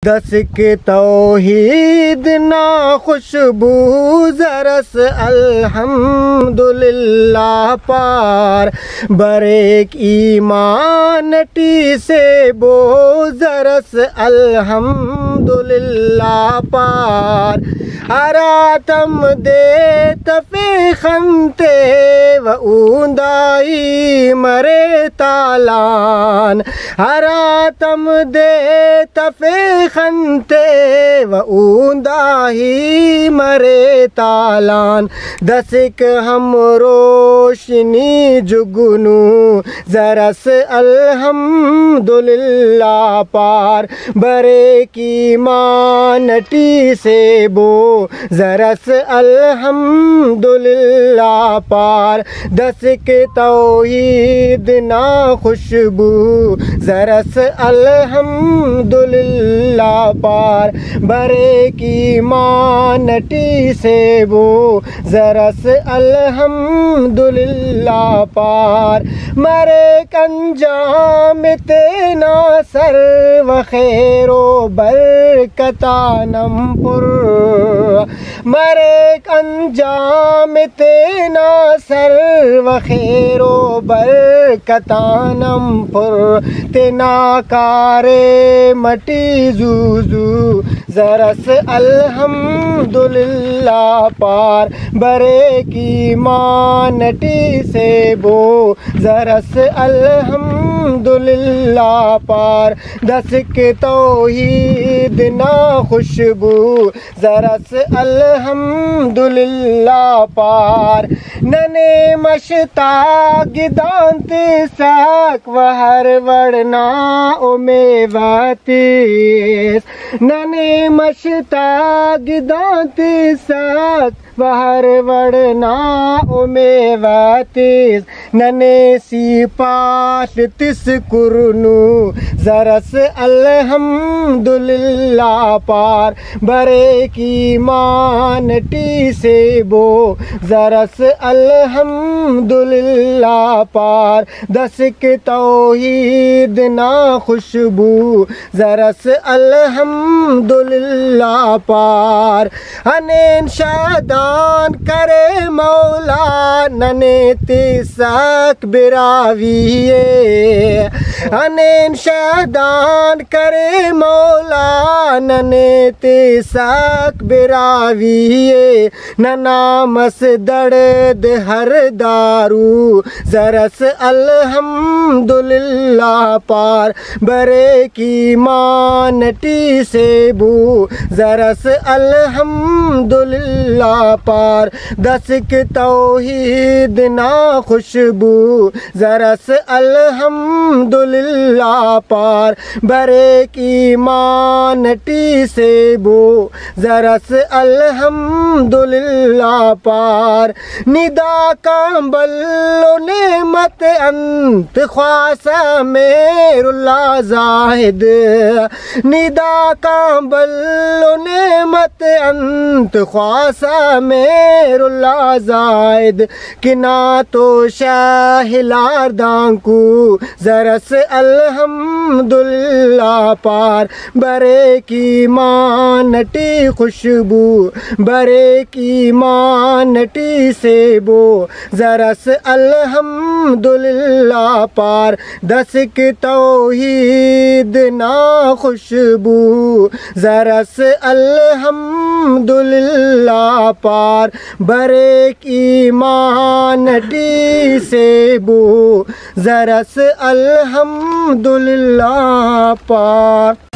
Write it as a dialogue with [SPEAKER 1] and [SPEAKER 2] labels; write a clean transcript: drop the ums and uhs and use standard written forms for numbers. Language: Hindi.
[SPEAKER 1] दस के तौहीद ना खुशबू ज़रस अल्हम्दुलिल्लाह पार बरेक ईमान टी से बो ज़रस अल्हम्दुलिल्लाह पार अरातम दे तफे खंते व ऊंदाई मरे तालान अरातम दे तफे खंते व ऊंदाही मरे तालान दसिक हम रोशनी जुगनू ज़रस अल्हम्दुलिल्लाह पार बरे की मानटी से बो ज़रस अल्हम्दुलिल्लाह पार दसिक तौहीद ना खुशबू ज़रस अल्हम्दुलिल्लाह पार बरे की मानटी से वो ज़रस अल्हम्दुलिल्लाह पार मरे कंजाम तेना सर व खैरो बरकतानम पुर मरे कंजाम तेना सर व खैरो बरकतानम पुर तेना कारे मटी जूजू ज़रस अल्हम्दुलिल्लाह पार बरे की मानटी से बो ज़रस अल्हम्दुलिल्लाह पार दस के तौहीद ना खुशबू ज़रस अल्हम्दुलिल्लाह पार नने मशताग दांत साक वहर वड़ना उमेवातीस नने मशताग दांत साक वहर वड़ना उमेवातीस नने सिपात तिस कुरनू ज़रस अल्हम्दुलिल्लाह पार बरे की मानटी से बो ज़रस अल्हम्दुलिल्लाह पार दस के तौहीद ना खुशबू ज़रस अल्हम्दुलिल्लाह पार अनेन शादान करे मौला नने तिसक बिराविये अनेन शादान करे मौला नने तिसक बिराविये ननामस दर्द हर दारू ज़रस अल्हम्दुलिल्लाह पार बरे की मानटी से बू ज़रस अल्हम्दुलिल्लाह पार दस के तौहीद ना खुशबू ज़रस अल्हम्दुलिल्लाह पार बरे की मानटी से बो ज़रस अल्हम्दुलिल्लाह पार निदा कांबलो नेमत अंत ख्वासा मेरुल्ला जाहिद निदा कांबलो नेमत अंत ख्वासा मेरुल्ला जाहिद किना तो शाहिलार दांकू ज़रस अल्हम्दुलिल्लाह पार बरे की मानटी खुशबू बरे की मानटी से बो ज़रस अल्हम्दुलिल्लाह पार दस के तौहीद ना खुशबू ज़रस अल्हम्दुलिल्लाह पार बरे की मानटी से बो ज़रस अल्हम्दुलिल्लाह पार।